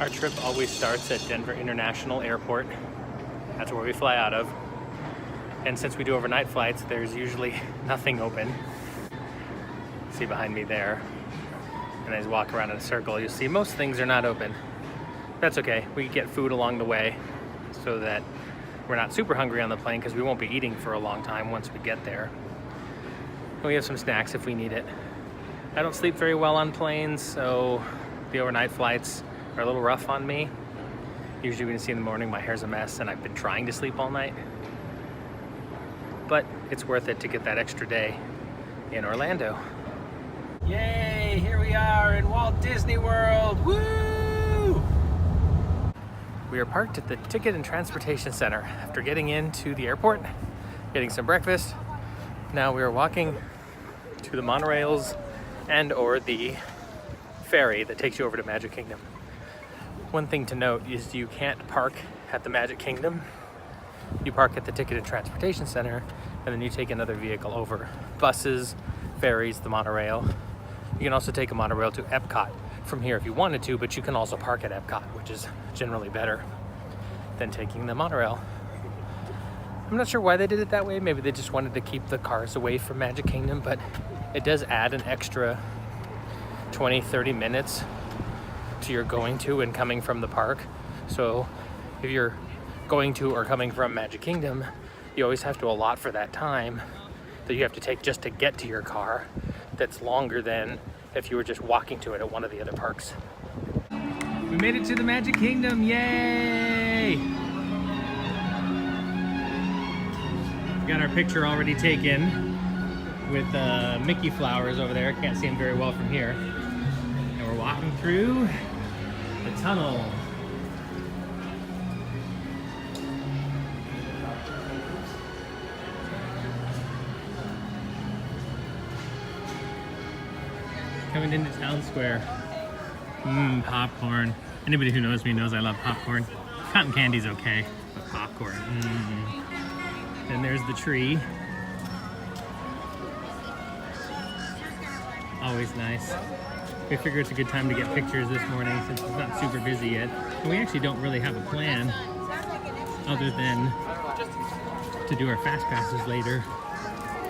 Our trip always starts at Denver International Airport. That's where we fly out of. And since we do overnight flights, there's usually nothing open. See behind me there. And as I walk around in a circle, you'll see most things are not open. That's okay. We get food along the way so that we're not super hungry on the plane because we won't be eating for a long time once we get there. And we have some snacks if we need it. I don't sleep very well on planes, so the overnight flights are a little rough on me. Usually when you see in the morning, my hair's a mess and I've been trying to sleep all night. But it's worth it to get that extra day in Orlando. Yay, here we are in Walt Disney World, woo! We are parked at the Ticket and Transportation Center after getting into the airport, getting some breakfast. Now we are walking to the monorails and or the ferry that takes you over to Magic Kingdom. One thing to note is you can't park at the Magic Kingdom. You park at the Ticket and Transportation Center and then you take another vehicle over. Buses, ferries, the monorail. You can also take a monorail to Epcot from here if you wanted to, but you can also park at Epcot, which is generally better than taking the monorail. I'm not sure why they did it that way. Maybe they just wanted to keep the cars away from Magic Kingdom, but it does add an extra 20-30 minutes to your going to and coming from the park. So if you're going to or coming from Magic Kingdom, you always have to allot for that time that you have to take just to get to your car. That's longer than if you were just walking to it at one of the other parks. We made it to the Magic Kingdom, yay! We got our picture already taken with Mickey flowers over there. Can't see them very well from here. And we're walking through the tunnel. Coming into Town Square. Popcorn. Anybody who knows me knows I love popcorn. Cotton candy's okay, but popcorn. And there's the tree. Always nice. We figure it's a good time to get pictures this morning since it's not super busy yet. And we actually don't really have a plan other than to do our fast passes later.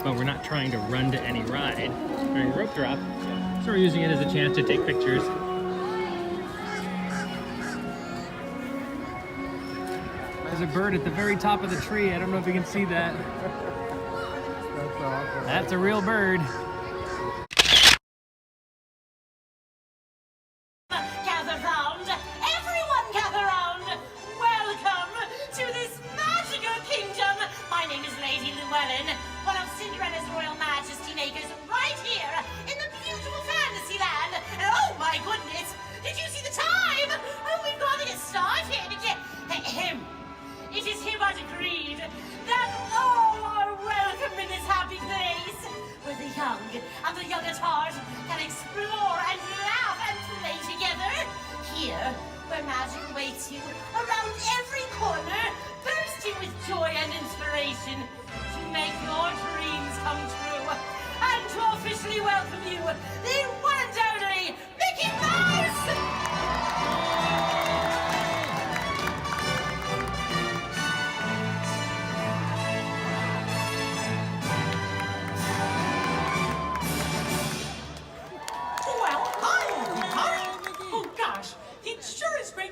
But we're not trying to run to any ride during rope drop. So we're using it as a chance to take pictures. There's a bird at the very top of the tree. I don't know if you can see that. That's awesome. That's a real bird. Gather round! Everyone gather round! Welcome to this magical kingdom! My name is Lady Llewellyn, one of Cinderella's Royal Majesty makers right here in the beautiful fantasy land. And oh my goodness, did you see the time? Oh, we've got to get started. It is hereby agreed that all are welcome in this happy place, where the young and the young at heart can explore and laugh and play together. Here, where magic awaits you around every corner, bursting with joy and inspiration to make your dreams come true. And to officially welcome you, the one and only Mickey Mouse!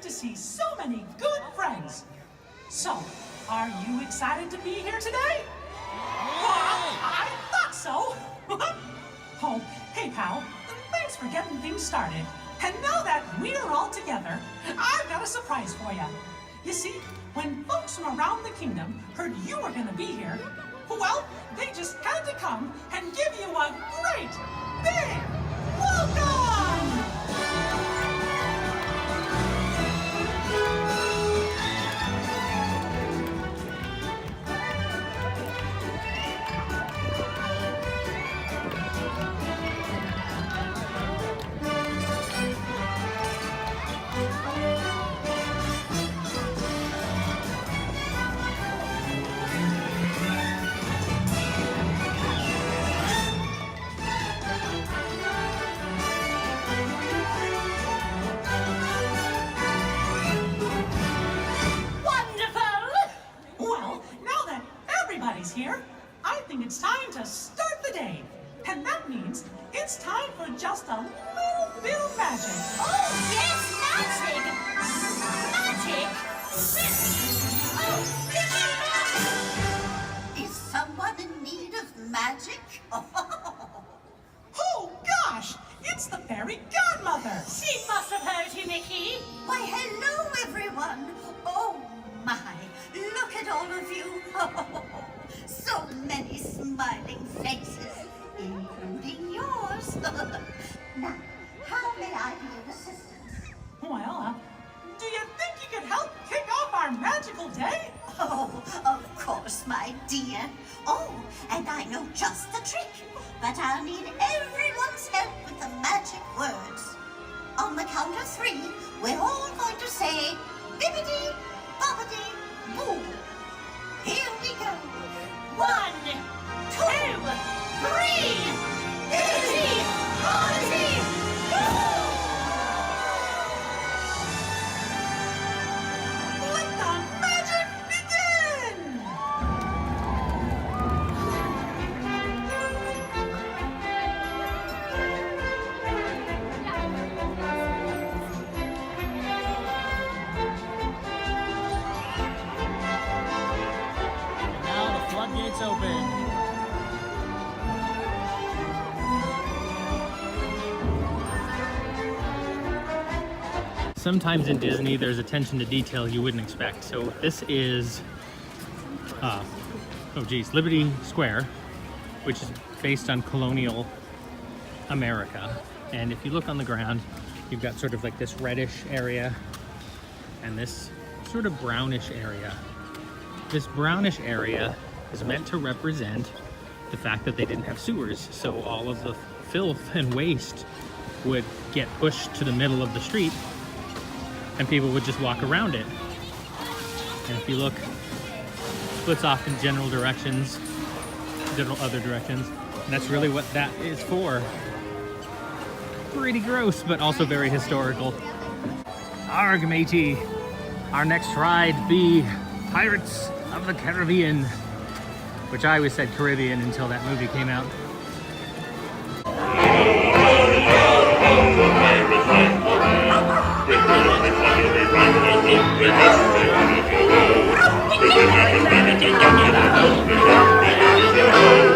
To see so many good friends. So, are you excited to be here today? I thought so. Oh, hey pal, thanks for getting things started. And now that we're all together, I've got a surprise for you. You see, when folks from around the kingdom heard you were gonna be here, well, they just had to come and give you a great big welcome! everybody's here, I think it's time to start the day. And that means it's time for just a little bit of magic. Oh, yes, magic! Magic? Oh, Is someone in need of magic? Oh, gosh! It's the fairy godmother! she must have heard you, Mickey. Why, hello, everyone. Oh, my. Look at all of you. So many smiling faces, including yours. Now, how may I be of assistance? Well, do you think you could help kick off our magical day? Oh, of course, my dear. Oh, and I know just the trick. But I'll need everyone's help with the magic words. On the count of 3, we're all going to say, bibbidi, bobbidi, boo. Here we go. 1, 2, 3. Bibbidi, bobbidi, boo. Let the magic begin! Now the floodgates open. Sometimes in Disney there's attention to detail you wouldn't expect. So this is, Liberty Square, which is based on colonial America. And if you look on the ground, you've got sort of like this reddish area and this sort of brownish area. This brownish area is meant to represent the fact that they didn't have sewers. So all of the filth and waste would get pushed to the middle of the street and people would just walk around it. And if you look, splits off in general other directions. And that's really what that is for. Pretty gross, but also very historical. Arg, matey. Our next ride, the Pirates of the Caribbean, which I always said Caribbean until that movie came out.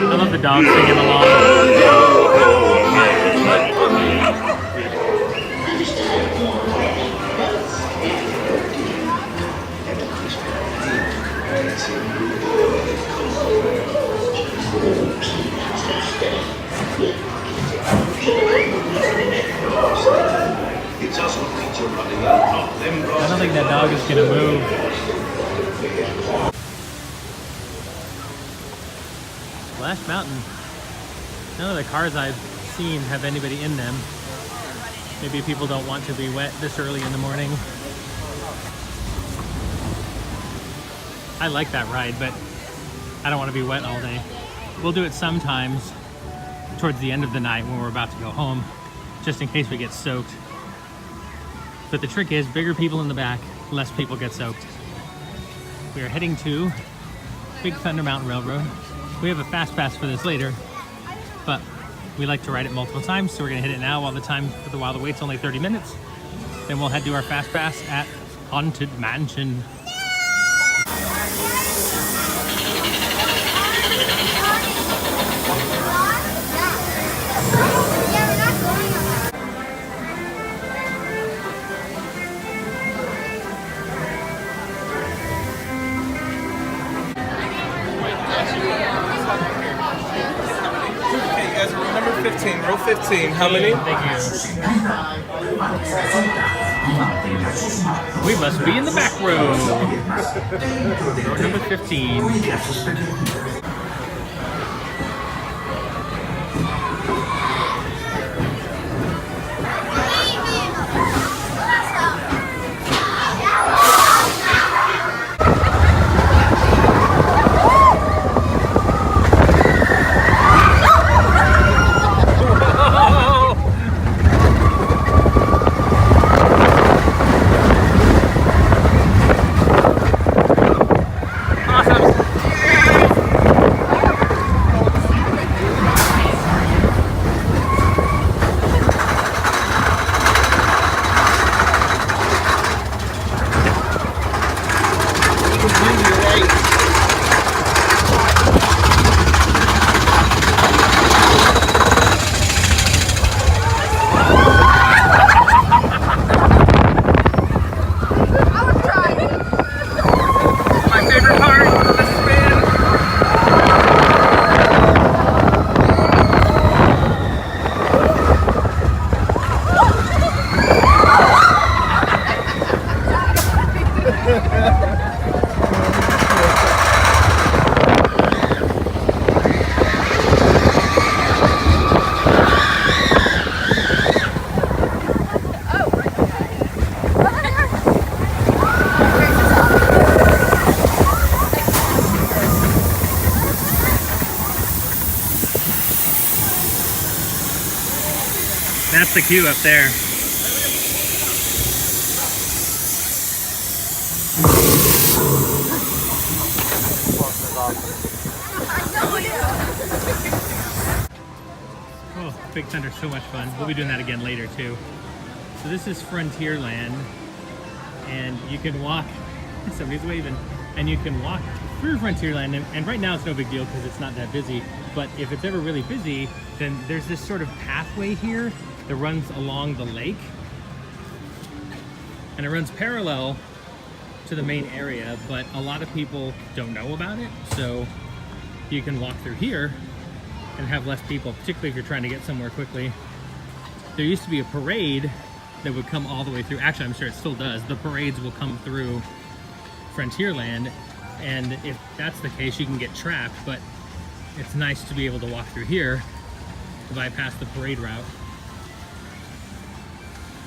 I love the dog singing along. I don't think that dog is gonna move. Splash Mountain. None of the cars I've seen have anybody in them. Maybe people don't want to be wet this early in the morning. I like that ride, but I don't want to be wet all day. We'll do it sometimes towards the end of the night when we're about to go home, just in case we get soaked. But the trick is, bigger people in the back, less people get soaked. We are heading to Big Thunder Mountain Railroad. We have a fast pass for this later, but we like to ride it multiple times, so we're gonna hit it now while the wait's only 30 minutes. Then we'll head to our fast pass at Haunted Mansion. Okay, guys, row number 15. Row 15. How many? Thank you. We must be in the back row. Row number 15. That's the queue up there. Oh, Big Thunder's so much fun. We'll be doing that again later too. So this is Frontierland, and you can walk, somebody's waving, and you can walk through Frontierland, and right now it's no big deal because it's not that busy, but if it's ever really busy, then there's this sort of pathway here that runs along the lake, and it runs parallel to the main area, but a lot of people don't know about it, so you can walk through here and have less people, particularly if you're trying to get somewhere quickly. There used to be a parade that would come all the way through. Actually, I'm sure it still does. The parades will come through Frontierland, and if that's the case, you can get trapped, but it's nice to be able to walk through here to bypass the parade route.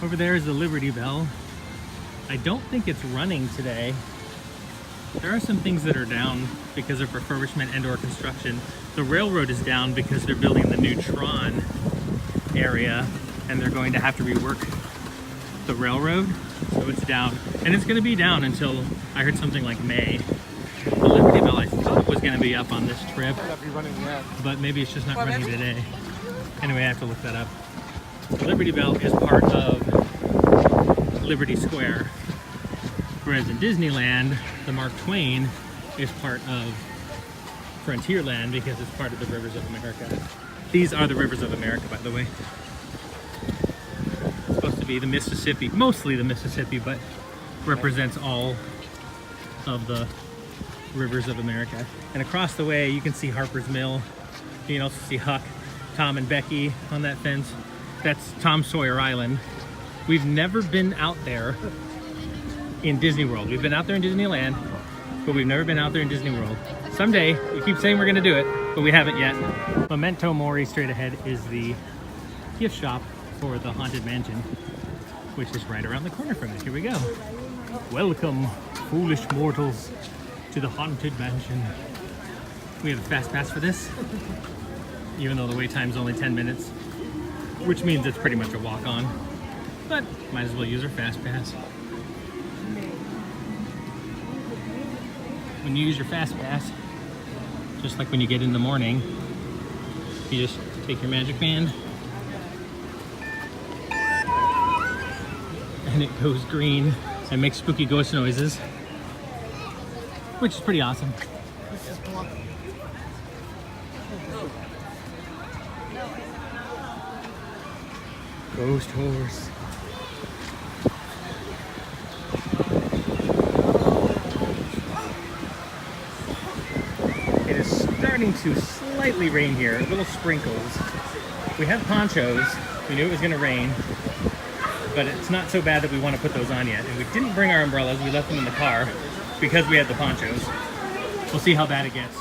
Over there is the Liberty Bell. I don't think it's running today. There are some things that are down because of refurbishment and or construction. The railroad is down because they're building the new Tron area, and they're going to have to rework the railroad, so it's down. And it's going to be down until, I heard something like May. The Liberty Bell I thought was going to be up on this trip, but maybe it's just not running today. Anyway, I have to look that up. The Liberty Bell is part of Liberty Square, whereas in Disneyland, the Mark Twain is part of Frontierland because it's part of the Rivers of America. These are the Rivers of America, by the way. It's supposed to be the Mississippi, mostly the Mississippi, but represents all of the Rivers of America. And across the way, you can see Harper's Mill. You can also see Huck, Tom, and Becky on that fence. That's Tom Sawyer Island. We've never been out there in Disney World. We've been out there in Disneyland, but we've never been out there in Disney World. Someday, we keep saying we're gonna do it, but we haven't yet. Memento Mori straight ahead is the gift shop for the Haunted Mansion, which is right around the corner from us. Here we go. Welcome, foolish mortals, to the Haunted Mansion. We have a fast pass for this, even though the wait time's only 10 minutes, which means it's pretty much a walk-on, but might as well use our fast pass. When you use your fast pass, just like when you get in the morning, you just take your magic band and it goes green and makes spooky ghost noises, which is pretty awesome. Ghost horse. It is starting to slightly rain here, little sprinkles. We have ponchos. We knew it was going to rain, but it's not so bad that we want to put those on yet. And we didn't bring our umbrellas. We left them in the car because we had the ponchos. We'll see how bad it gets.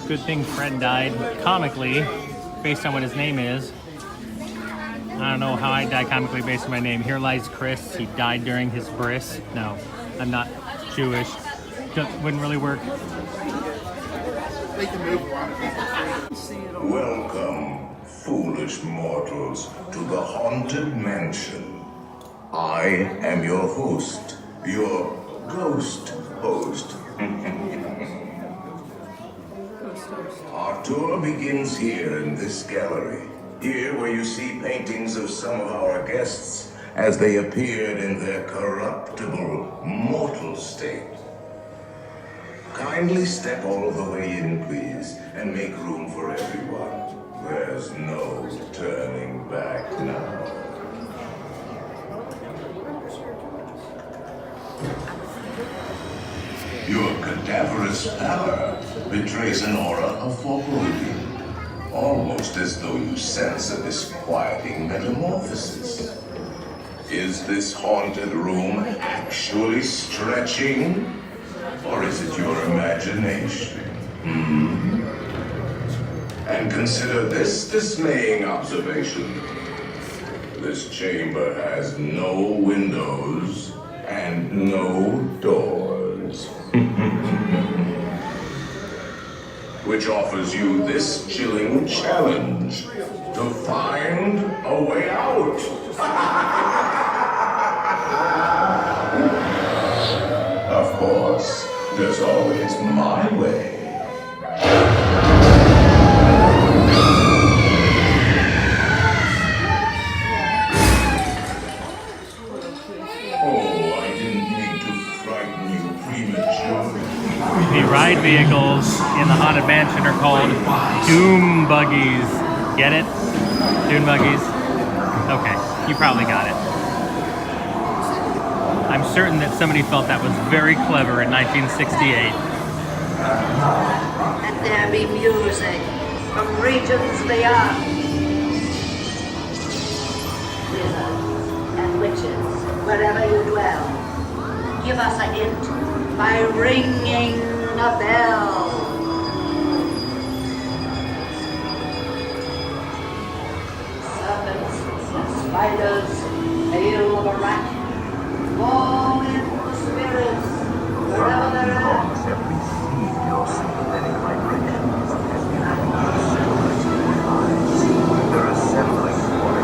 Good thing Fred died comically based on what his name is. I don't know how I die comically based on my name. Here lies Chris. He died during his bris. No, I'm not Jewish. Wouldn't really work. Welcome, foolish mortals, to the Haunted Mansion. I am your host, your ghost host. Our tour begins here in this gallery. Here where you see paintings of some of our guests as they appeared in their corruptible, mortal state. Kindly step all the way in, please, and make room for everyone. There's no turning back now. Your cadaverous pallor betrays an aura of foreboding, almost as though you sense a disquieting metamorphosis. Is this haunted room actually stretching? Or is it your imagination? And consider this dismaying observation. This chamber has no windows and no doors. Which offers you this chilling challenge to find a way out. Of course, there's always my way. Oh, I didn't mean to frighten you prematurely. The ride vehicles in the Haunted Mansion are called Doom Buggies. Get it? Doom Buggies? Okay, you probably got it. I'm certain that somebody felt that was very clever in 1968. Let there be music from regions beyond. Wizards and witches, wherever you dwell, give us a hint by ringing a bell. Serpents and spiders, tail of a rat, all in the spirits, wherever they're at. Have received your sympathetic vibrations and they're assembling for a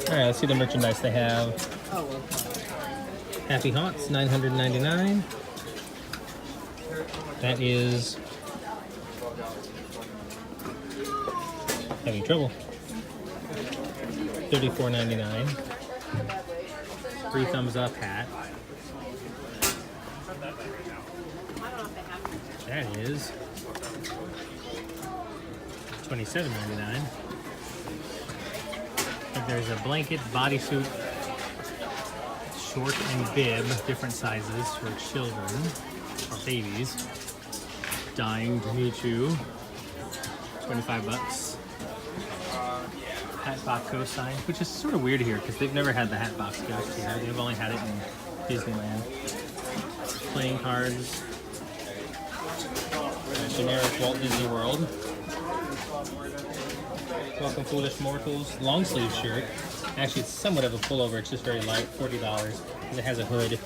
Alright, let's see the merchandise they have. Happy Haunts, $9.99. That is having trouble. $34.99. Free thumbs up hat. That is $27.99. There's a blanket, bodysuit, short and bib, different sizes for children or babies. Dying to meet you, $25. Hatbox Ghost sign, which is sort of weird here because they've never had the Hatbox Ghost here. They've only had it in Disneyland. Playing cards. Generic Walt Disney World. Welcome Foolish Mortals. Long sleeve shirt. Actually, it's somewhat of a pullover. It's just very light, $40. And it has a hood.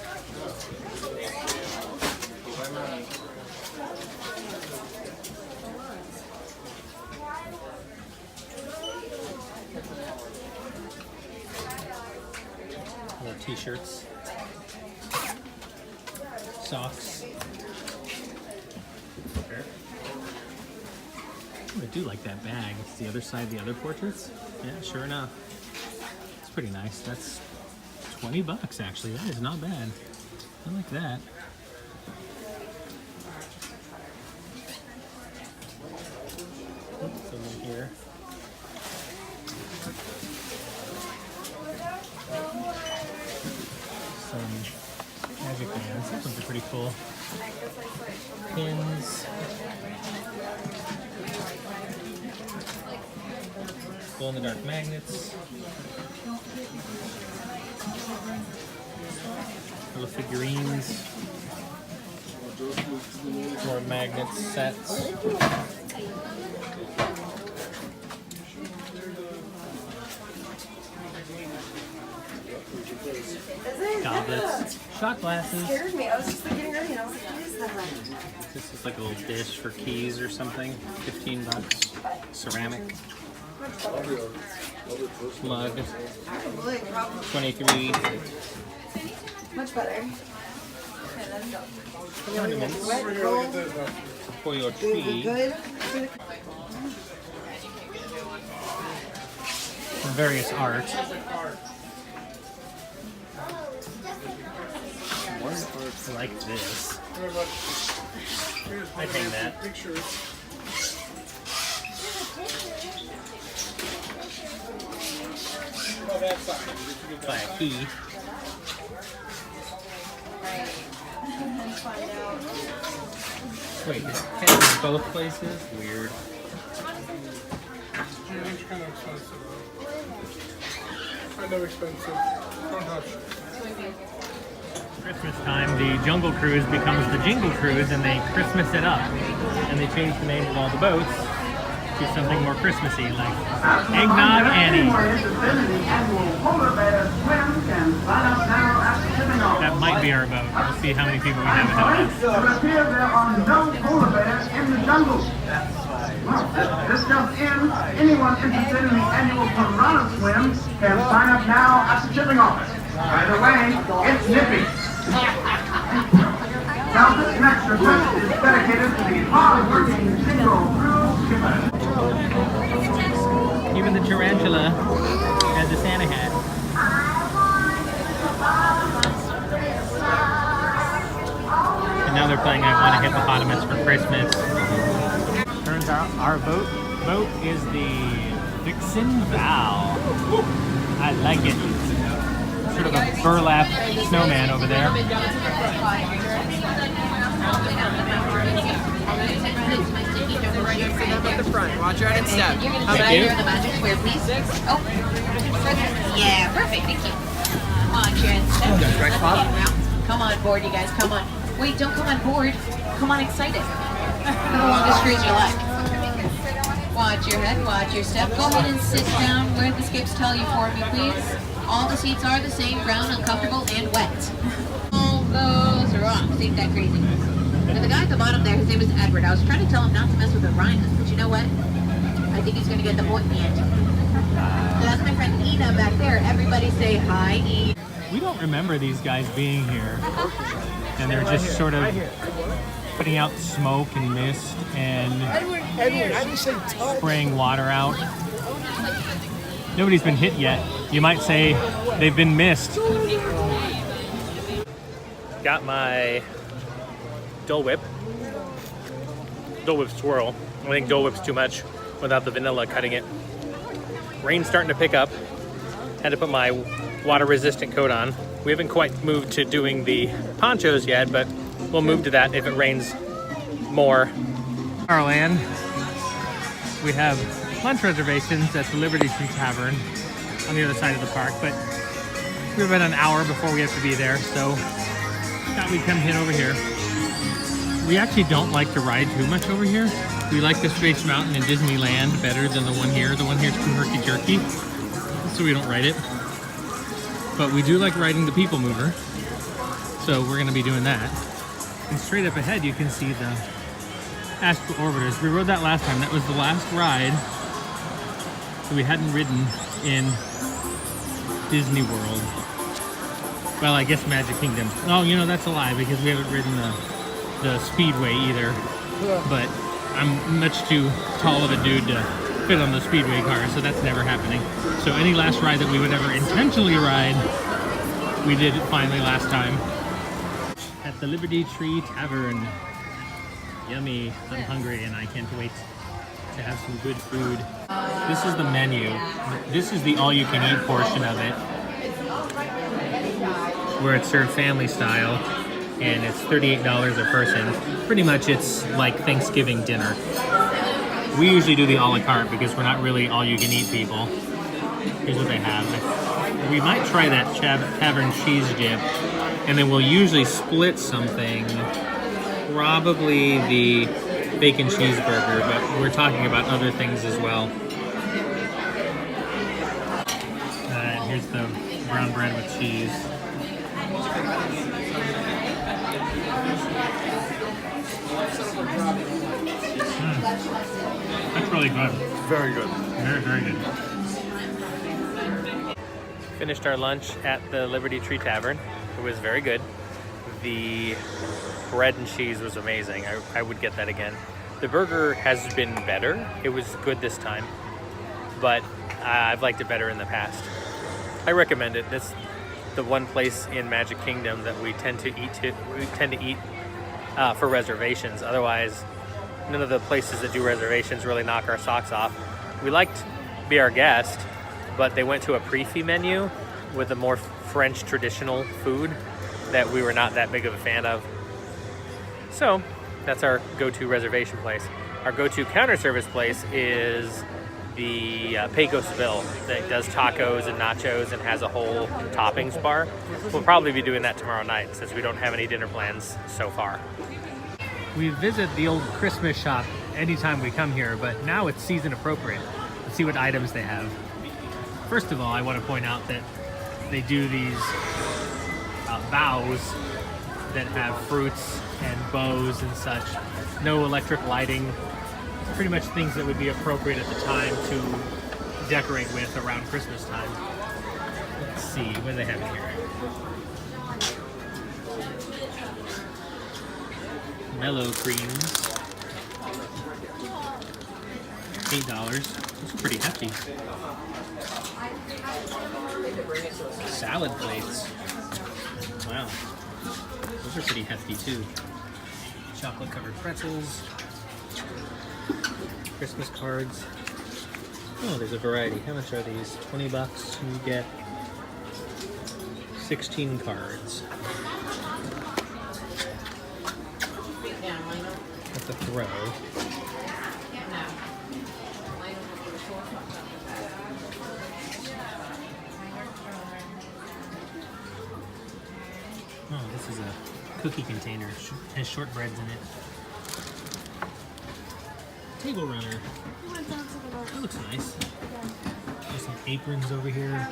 Little t-shirts. Socks. I do like that bag. It's the other side of the other portraits. Yeah, sure enough. It's pretty nice. That's $20 actually. That is not bad. I like that. Oops, over here. Some magic bands. These ones are pretty cool. Pins. Glow-in-the-dark magnets. Little figurines. More magnet sets. Goblets. Shot glasses. Scared me. I was just getting ready and I was like, what is that? This is like a little dish for keys or something. $15. Ceramic. mug. 23. Much better. Ornaments Wet roll. for your Really tree. good. Various art. I like this. I'd hang that. Buy a key. Wait, is it in both places? Weird. It's kind of expensive. Kind of expensive. Don't touch. Christmas time, the Jungle Cruise becomes the Jingle Cruise, and they Christmas it up. And they change the name of all the boats to something more Christmassy, like Eggnog Annie. That might be our boat. We'll see how many people we have ahead of us. It appears there are no polar bears in the jungle. This just in, anyone interested in the annual piranha swim can sign up now at the shipping office. By the way, it's nippy. Now this next request is dedicated to the hard-working single crew skipper. Even the tarantula has a Santa hat. And now they're playing I Want a Hippopotamus for Christmas. Turns out our boat is the Vixen Val. I like it. Sort of a burlap snowman over there. At the front. Watch your head and step. Thank you. The magic square, please. Oh, yeah, perfect. Thank you. Come on, Jen. Come on board, you guys. Come on. Wait, don't come on board. Come on, excited. The longest cruise you like. Watch your head. Watch your step. Go ahead and sit down where the skips tell you for me, please. All the seats are the same, brown, uncomfortable, and wet. All those rocks. Ain't that crazy? But the guy at the bottom there, his name is Edward. I was trying to tell him not to mess with the rhinos, but you know what? I think he's going to get the point in the end. So that's my friend Ina back there. Everybody say hi, Ina. We don't remember these guys being here. And they're just sort of putting out smoke and mist and spraying water out. Nobody's been hit yet. You might say they've been missed. Got my Dole Whip. Dole Whip swirl. I think Dole Whip's too much without the vanilla cutting it. Rain's starting to pick up. Had to put my water resistant coat on. We haven't quite moved to doing the ponchos yet, but we'll move to that if it rains more. Our land. We have lunch reservations at the Liberty Tree Tavern on the other side of the park, but we're about an hour before we have to be there, so thought we'd come hit over here. We actually don't like to ride too much over here. We like the Space Mountain in Disneyland better than the one here. The one here is too herky-jerky, so we don't ride it. But we do like riding the People Mover, so we're gonna be doing that. And straight up ahead, you can see the Astral Orbiters. We rode that last time. That was the last ride that we hadn't ridden in Disney World. Well, I guess Magic Kingdom. Oh, you know, that's a lie because we haven't ridden the Speedway either. But I'm much too tall of a dude to fit on the Speedway car, so that's never happening. So any last ride that we would ever intentionally ride, we did it finally last time. At the Liberty Tree Tavern. Yummy. I'm hungry and I can't wait to have some good food. This is the menu. This is the all-you-can-eat portion of it, where it's served family style, and it's $38 a person. Pretty much it's like Thanksgiving dinner. We usually do the a la carte because we're not really all-you-can-eat people. Here's what they have. We might try that tavern cheese dip, and then we'll usually split something. Probably the bacon cheeseburger, but we're talking about other things as well. Here's the brown bread with cheese. That's really good. Very good. Very, very good. finished our lunch at the Liberty Tree Tavern. It was very good. The bread and cheese was amazing. I would get that again. The burger has been better. It was good this time, but I've liked it better in the past. I recommend it. It's the one place in Magic Kingdom that we tend to eat for reservations. Otherwise, none of the places that do reservations really knock our socks off. We liked Be Our Guest, but they went to a pre-fee menu with a more French traditional food that we were not that big of a fan of. So that's our go-to reservation place. Our go-to counter service place is the Pecos Bill that does tacos and nachos and has a whole toppings bar. We'll probably be doing that tomorrow night since we don't have any dinner plans so far. We visit the old Christmas shop anytime we come here, but now it's season appropriate. Let's see what items they have. First of all, I want to point out that they do these bows that have fruits and bows and such. No electric lighting. Pretty much things that would be appropriate at the time to decorate with around Christmas time. Let's see, what do they have here? Mellow creams. $8. Those are pretty hefty. Salad plates. Wow. Those are pretty hefty too. Chocolate covered pretzels. Christmas cards. Oh, there's a variety. How much are these? 20 bucks. You get 16 cards. That's a throw. Oh, this is a cookie container. It has shortbreads in it. Table runner. That looks nice. There's some aprons over here.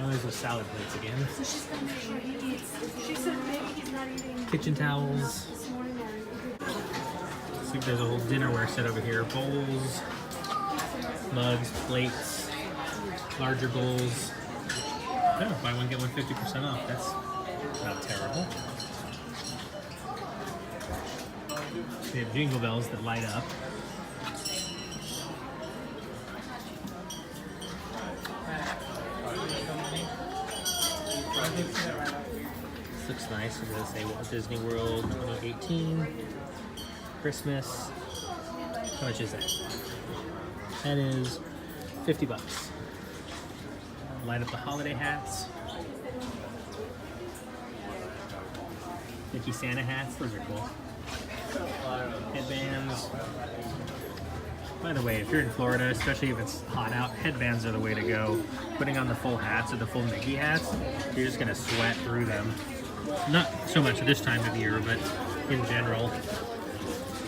Oh, there's those salad plates again. She said maybe he's not eating. Kitchen towels. Looks like there's a whole dinnerware set over here. Bowls, mugs, plates, larger bowls. Oh, buy one, get one 50% off. That's not terrible. They have jingle bells that light up. This looks nice. What does it say? Walt Disney World 2018. Christmas. How much is that? That is 50 bucks. Light up the holiday hats. Mickey Santa hats. Those are cool. Headbands. By the way, if you're in Florida, especially if it's hot out, headbands are the way to go. Putting on the full hats or the full Mickey hats, you're just gonna sweat through them. Not so much this time of year, but in general.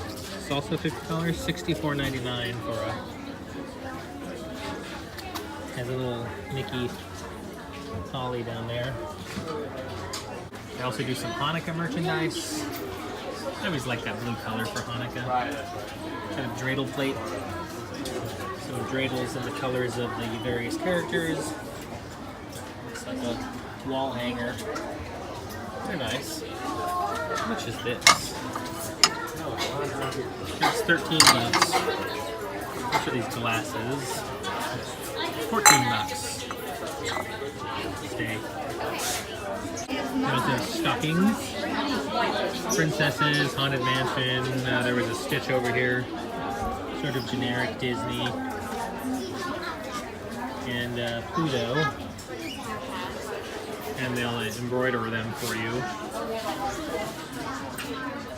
It's also $50, $64.99 for a. Has a little Mickey holly down there. They also do some Hanukkah merchandise. I always like that blue color for Hanukkah. Kind of dreidel plate. So dreidels in the colors of the various characters. Looks like a wall hanger. They're nice. How much is this? It's 13 bucks. How much are these glasses? 14 bucks. Stay. There's the stockings. Princesses, Haunted Mansion, there was a Stitch over here, sort of generic Disney, and Pluto, and they'll embroider them for you,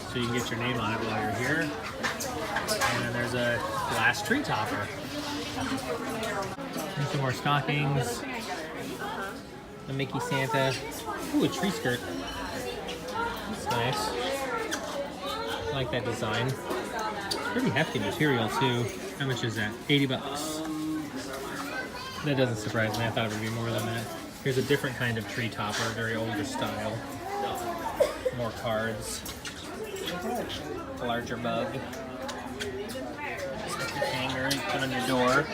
so you can get your name on it while you're here. And then there's a glass tree topper, and some more stockings, a Mickey Santa, ooh, a tree skirt. Nice. I like that design. It's pretty hefty material too. How much is that? 80 bucks. That doesn't surprise me. I thought it would be more than that. Here's a different kind of tree topper, very older style. More cards. A larger mug. Hanger. here you put on your door.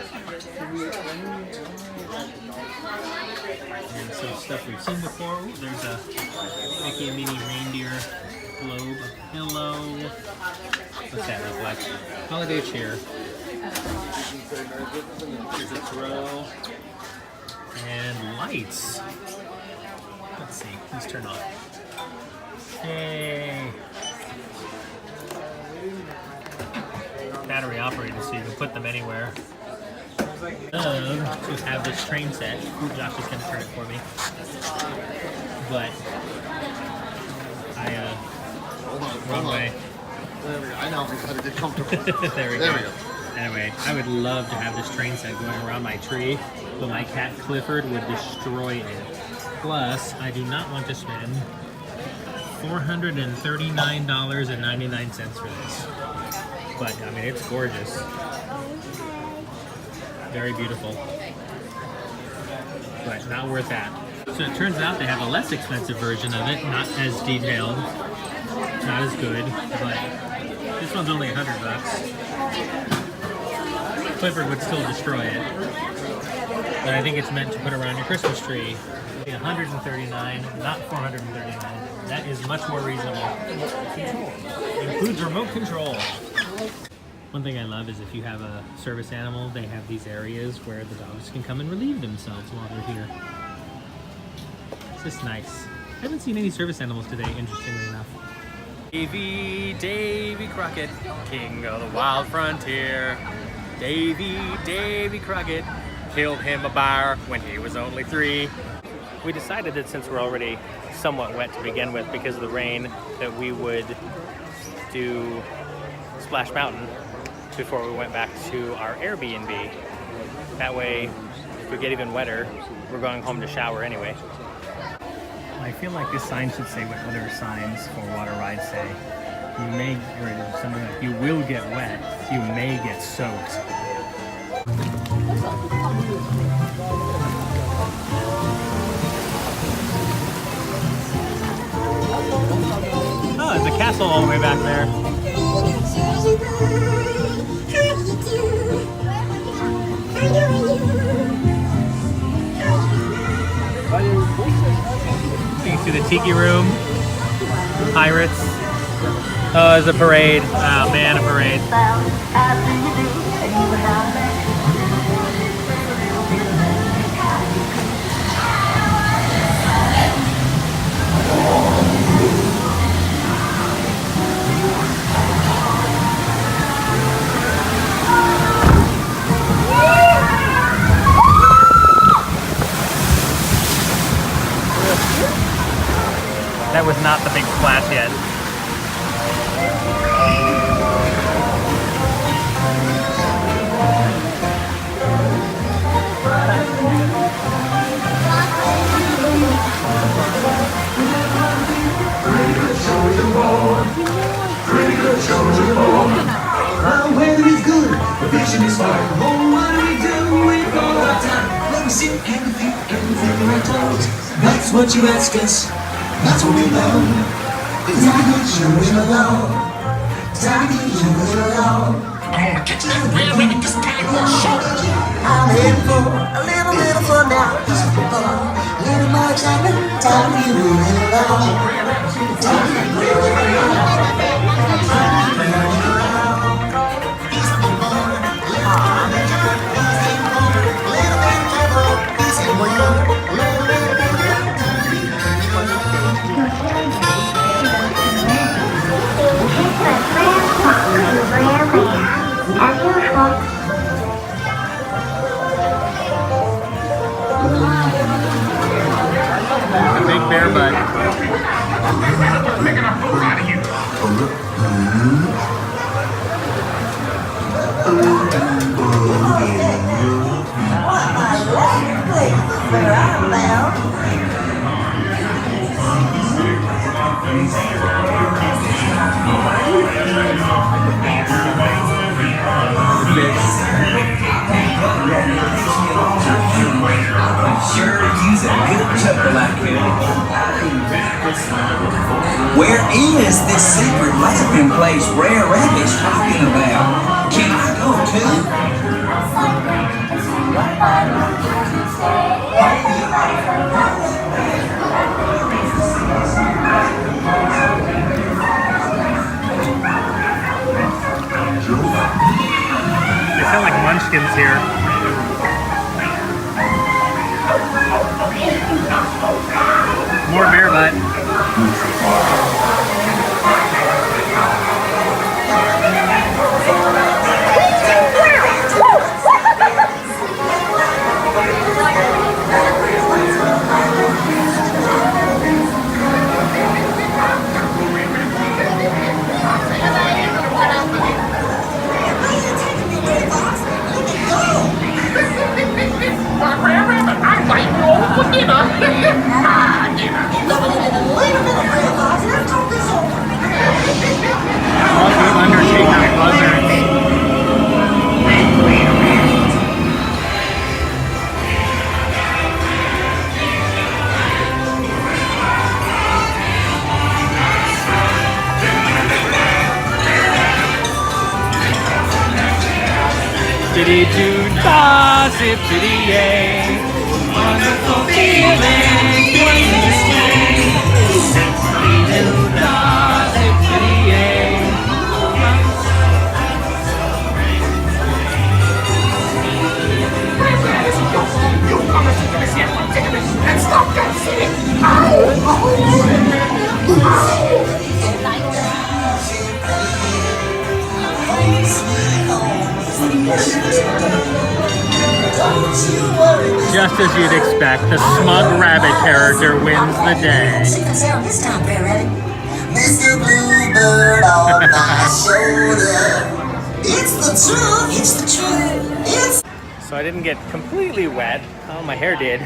And some stuff we've seen before. Ooh, there's a Mickey and Minnie reindeer globe, a pillow. What's that look like? Holiday cheer. There's a throw. And lights. Let's see, let's turn on. Yay! Battery operated, so you can put them anywhere. To have this train set. Ooh, Josh is going to turn it for me. But wrong way. There we go. I know how to get comfortable. There we go. Anyway, I would love to have this train set going around my tree, but my cat Clifford would destroy it. Plus, I do not want to spend $439.99 for this. But, I mean, it's gorgeous. Very beautiful. But not worth that. So it turns out they have a less expensive version of it, not as detailed, not as good, but this one's only $100. Clifford would still destroy it. But I think it's meant to put around your Christmas tree. $139, not $439. That is much more reasonable. It includes remote control. One thing I love is if you have a service animal, they have these areas where the dogs can come and relieve themselves while they're here. It's just nice. I haven't seen any service animals today, interestingly enough. Davy Crockett, king of the wild frontier. Davy Crockett killed him a bear when he was only 3. We decided that since we're already somewhat wet to begin with because of the rain, that we would do Splash Mountain before we went back to our Airbnb. That way, if we get even wetter, we're going home to shower anyway. I feel like this sign should say what other signs for water rides say. You may, or something like, you will get wet, you may get soaked. Oh, there's a castle all the way back there. You can see the tiki room, pirates. Oh, there's a parade. Oh man, a parade. That was not the big splash yet. The weather is good, the vision is fine. Oh, what do we do with all our time? Let me sit and think right toes. That's what you ask us. That's what we love. It's time to get you in alone. Time to get you in alone. I'm gonna get you everywhere with this kind of show. I'm in for a little fun now. Just for fun. A little more excitement. Time to get you in alone. Time to get you in alone. A big bear butt. Making a fool out of you. Where is this secret laughing place Rare Rabbit's talking about? Can I go too? They sound like munchkins here. More bear butt. Diddy do da, zip diddy yay. Wonderful feeling when you swing. Diddy do da, zip diddy yay. And stop that singing! Just as you'd expect, the smug rabbit character wins the day. Mr. Bluebird on my shoulder. It's the truth, it's the truth, it's... So I didn't get completely wet. Oh, my hair did.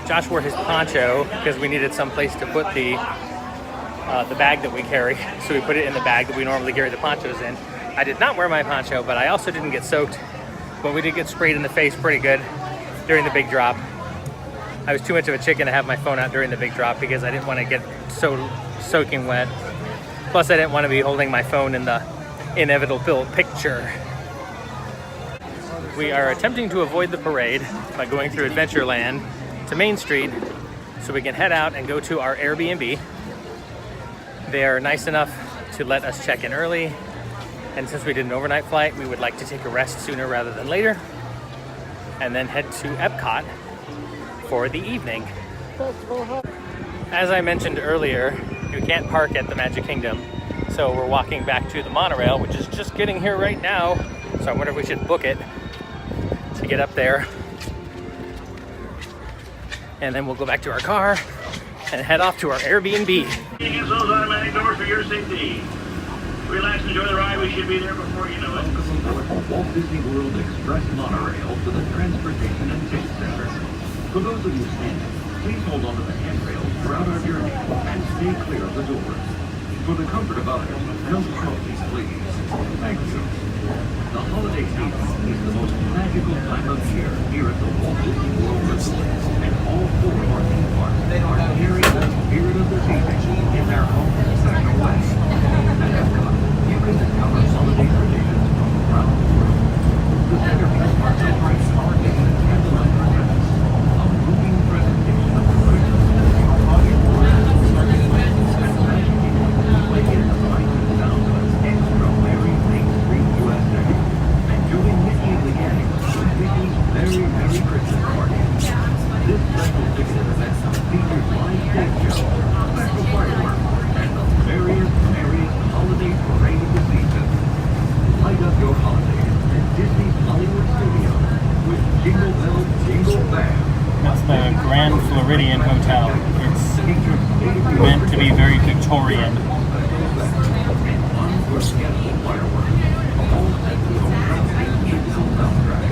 Josh wore his poncho because we needed some place to put the bag that we carry. So we put it in the bag that we normally carry the ponchos in. I did not wear my poncho, but I also didn't get soaked. But we did get sprayed in the face pretty good during the big drop. I was too much of a chicken to have my phone out during the big drop because I didn't want to get so soaking wet. Plus, I didn't want to be holding my phone in the inevitable picture. We are attempting to avoid the parade by going through Adventureland to Main Street so we can head out and go to our Airbnb. They are nice enough to let us check in early. And since we did an overnight flight, we would like to take a rest sooner rather than later and then head to Epcot for the evening. As I mentioned earlier, you can't park at the Magic Kingdom, so we're walking back to the monorail, which is just getting here right now. So I wonder if we should book it to get up there. And then we'll go back to our car and head off to our Airbnb. Use those automatic doors for your safety. Relax, enjoy the ride. We should be there before you know it. Welcome aboard the Walt Disney World Express Monorail to the Transportation and Ticket Center. For those of you standing, please hold on to the handrails throughout our journey and stay clear of the doors. For the comfort of others, no smoking, please. Thank you. The holiday season is the most magical time of year here at the Walt Disney World Resort, and all four of our theme parks are carrying the spirit of the season in their own special way. At Epcot, you can discover holiday traditions from around the world. The centerpiece are celebrating holidays and candlelight presents, a moving presentation of the Christmas and holiday world, starting with and Magic Kingdom, playing in the lights and sounds of an extra-merry Main Street USA, and join Mickey and the gang with Mickey's Very Merry Christmas Party. This special ticketed event features live stage shows, special fireworks, and the merriest holiday parade of the season. Light up your holidays at Disney's Hollywood Studios with Jingle Bell Jingle Bang. That's the Grand Floridian Hotel. It's meant to be very Victorian. Unforgettable fireworks, all set to a musical soundtrack.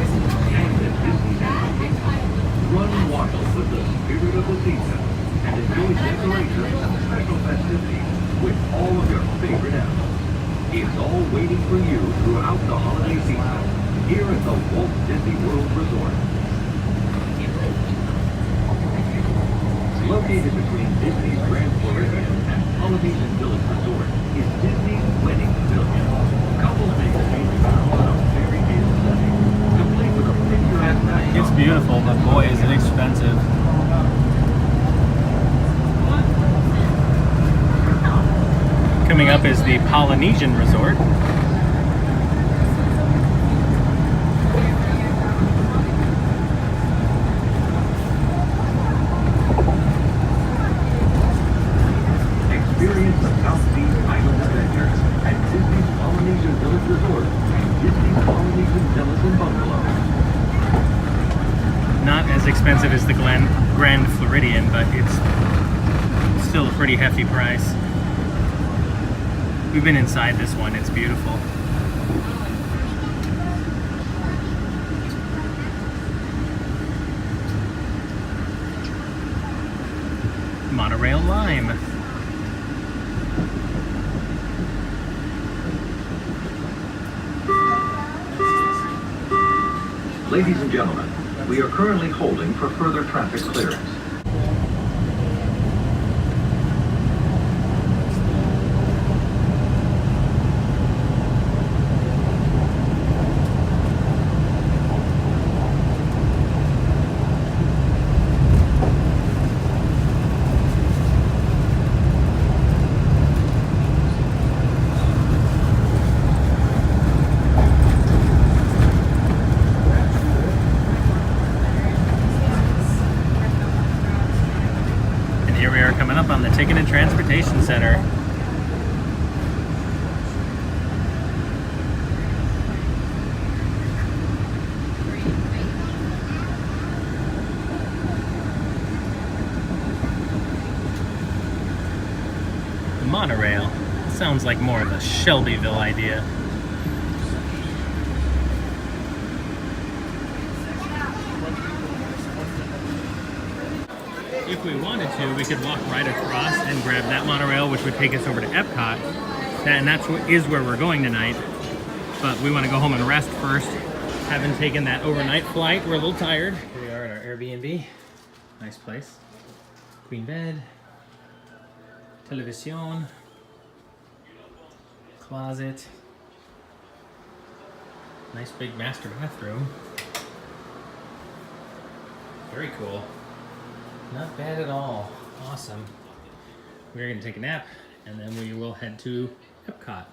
And at Disney's Animal Kingdom, run wild with the spirit of the season and enjoy decorations and special festivities with all of your favorite animals. It's all waiting for you throughout the holiday season here at the Walt Disney World Resort. Located between Disney's Grand Floridian and Polynesian Village Resort is Disney's Wedding Pavilion. Couples may exchange vows in a fairy tale setting. beautiful, but boy, is it expensive. Coming up is the Polynesian Resort. Experience the South Seas Island Adventure at Disney's Polynesian Village Resort and Disney's Polynesian Villas and Bungalows. Not as expensive as the Grand Floridian, but it's still a pretty hefty price. We've been inside this one, it's beautiful. Monorail Lime. Ladies and gentlemen, we are currently holding for further traffic clearance. Here we are coming up on the Ticket and Transportation Center. The monorail sounds like more of a Shelbyville idea. If we wanted to, we could walk right across and grab that monorail, which would take us over to Epcot. And that's where we're going tonight. But we want to go home and rest first. Having taken that overnight flight, we're a little tired. Here we are at our Airbnb. Nice place. Queen bed. Television. Closet. Nice big master bathroom. Very cool. Not bad at all. Awesome. We're going to take a nap and then we will head to Epcot.